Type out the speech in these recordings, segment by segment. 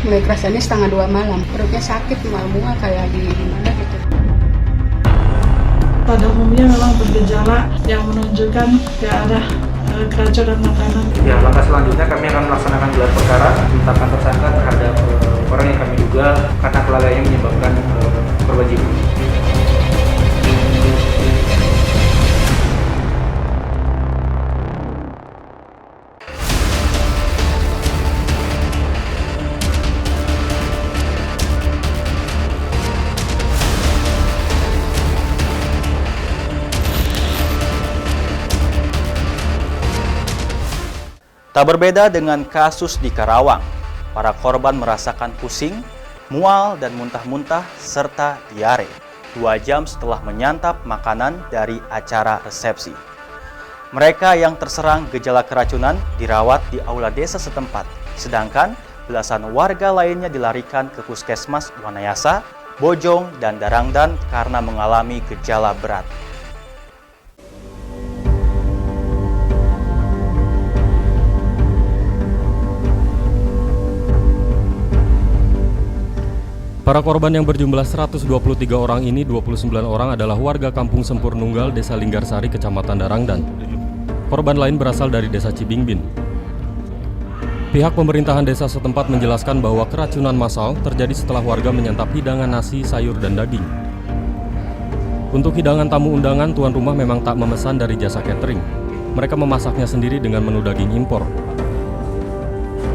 mulai kerasanya setengah 2 malam. Perutnya sakit, mual-mual kayak di mana gitu. Pada umumnya memang bergejala yang menunjukkan ke arah keracunan makanan. Ya, langkah selanjutnya kami akan melaksanakan gelar perkara, menetapkan tersangka terhadap orang yang kami duga karena kelalaian yang menyebabkan korban jiwa. Tak berbeda dengan kasus di Karawang, para korban merasakan pusing, mual, dan muntah-muntah serta diare 2 jam setelah menyantap makanan dari acara resepsi. Mereka yang terserang gejala keracunan dirawat di aula desa setempat, sedangkan belasan warga lainnya dilarikan ke Puskesmas Wanayasa, Bojong, dan Darangdan karena mengalami gejala berat. Para korban yang berjumlah 123 orang ini, 29 orang adalah warga Kampung Sempur Nunggal, Desa Linggarsari, Kecamatan Darangdan. Korban lain berasal dari Desa Cibingbin. Pihak pemerintahan desa setempat menjelaskan bahwa keracunan massal terjadi setelah warga menyantap hidangan nasi, sayur, dan daging. Untuk hidangan tamu undangan, tuan rumah memang tak memesan dari jasa catering. Mereka memasaknya sendiri dengan menu daging impor.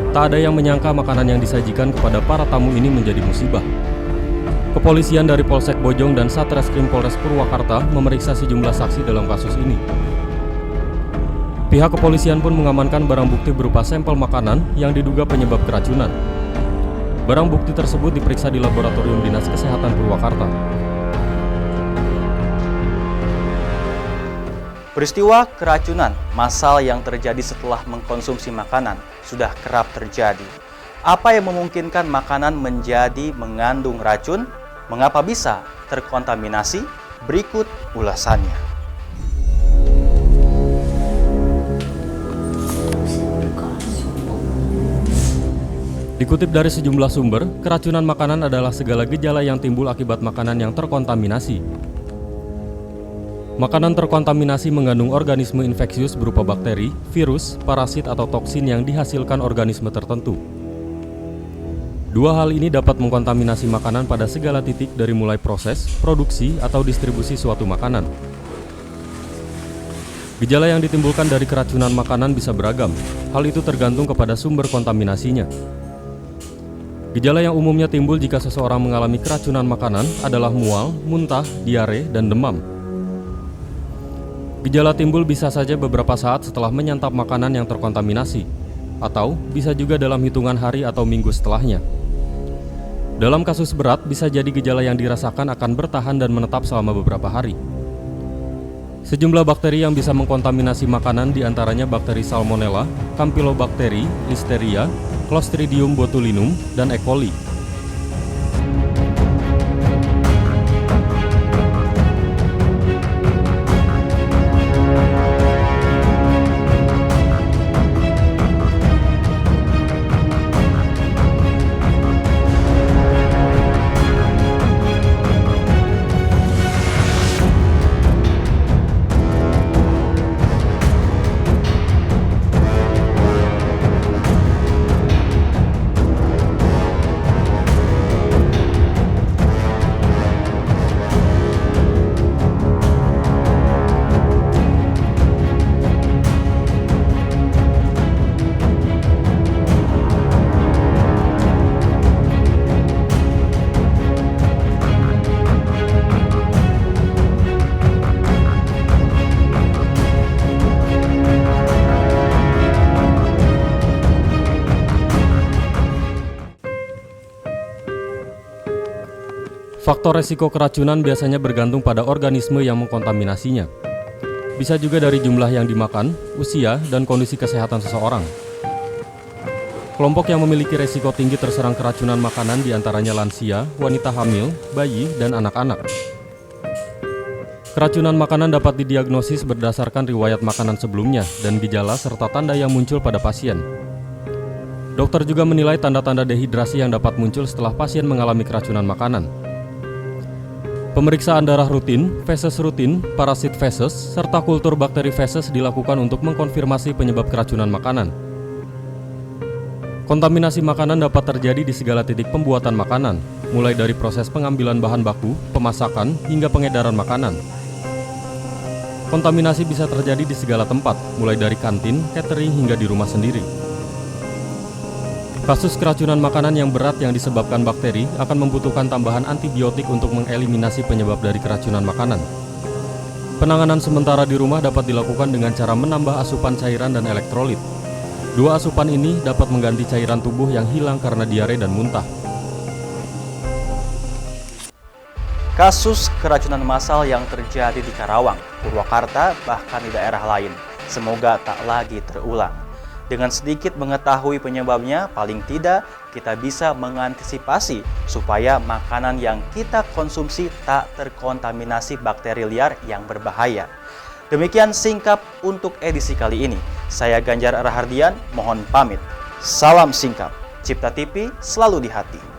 Tak ada yang menyangka makanan yang disajikan kepada para tamu ini menjadi musibah. Kepolisian dari Polsek Bojong dan Satreskrim Polres Purwakarta memeriksa sejumlah saksi dalam kasus ini. Pihak kepolisian pun mengamankan barang bukti berupa sampel makanan yang diduga penyebab keracunan. Barang bukti tersebut diperiksa di Laboratorium Dinas Kesehatan Purwakarta. Peristiwa keracunan massal yang terjadi setelah mengkonsumsi makanan sudah kerap terjadi. Apa yang memungkinkan makanan menjadi mengandung racun? Mengapa bisa terkontaminasi? Berikut ulasannya. Dikutip dari sejumlah sumber, keracunan makanan adalah segala gejala yang timbul akibat makanan yang terkontaminasi. Makanan terkontaminasi mengandung organisme infeksius berupa bakteri, virus, parasit, atau toksin yang dihasilkan organisme tertentu. Dua hal ini dapat mengkontaminasi makanan pada segala titik dari mulai proses, produksi, atau distribusi suatu makanan. Gejala yang ditimbulkan dari keracunan makanan bisa beragam. Hal itu tergantung kepada sumber kontaminasinya. Gejala yang umumnya timbul jika seseorang mengalami keracunan makanan adalah mual, muntah, diare, dan demam. Gejala timbul bisa saja beberapa saat setelah menyantap makanan yang terkontaminasi, atau bisa juga dalam hitungan hari atau minggu setelahnya. Dalam kasus berat, bisa jadi gejala yang dirasakan akan bertahan dan menetap selama beberapa hari. Sejumlah bakteri yang bisa mengkontaminasi makanan diantaranya bakteri Salmonella, Campylobacter, Listeria, Clostridium botulinum, dan E. coli. Faktor resiko keracunan biasanya bergantung pada organisme yang mengkontaminasinya. Bisa juga dari jumlah yang dimakan, usia, dan kondisi kesehatan seseorang. Kelompok yang memiliki resiko tinggi terserang keracunan makanan diantaranya lansia, wanita hamil, bayi, dan anak-anak. Keracunan makanan dapat didiagnosis berdasarkan riwayat makanan sebelumnya dan gejala serta tanda yang muncul pada pasien. Dokter juga menilai tanda-tanda dehidrasi yang dapat muncul setelah pasien mengalami keracunan makanan. Pemeriksaan darah rutin, feses rutin, parasit feses, serta kultur bakteri feses dilakukan untuk mengkonfirmasi penyebab keracunan makanan. Kontaminasi makanan dapat terjadi di segala titik pembuatan makanan, mulai dari proses pengambilan bahan baku, pemasakan, hingga pengedaran makanan. Kontaminasi bisa terjadi di segala tempat, mulai dari kantin, catering, hingga di rumah sendiri. Kasus keracunan makanan yang berat yang disebabkan bakteri akan membutuhkan tambahan antibiotik untuk mengeliminasi penyebab dari keracunan makanan. Penanganan sementara di rumah dapat dilakukan dengan cara menambah asupan cairan dan elektrolit. Dua asupan ini dapat mengganti cairan tubuh yang hilang karena diare dan muntah. Kasus keracunan massal yang terjadi di Karawang, Purwakarta, bahkan di daerah lain, semoga tak lagi terulang. Dengan sedikit mengetahui penyebabnya, paling tidak kita bisa mengantisipasi supaya makanan yang kita konsumsi tak terkontaminasi bakteri liar yang berbahaya. Demikian singkap untuk edisi kali ini. Saya Ganjar Rahardian, mohon pamit. Salam singkap. Cipta TV selalu di hati.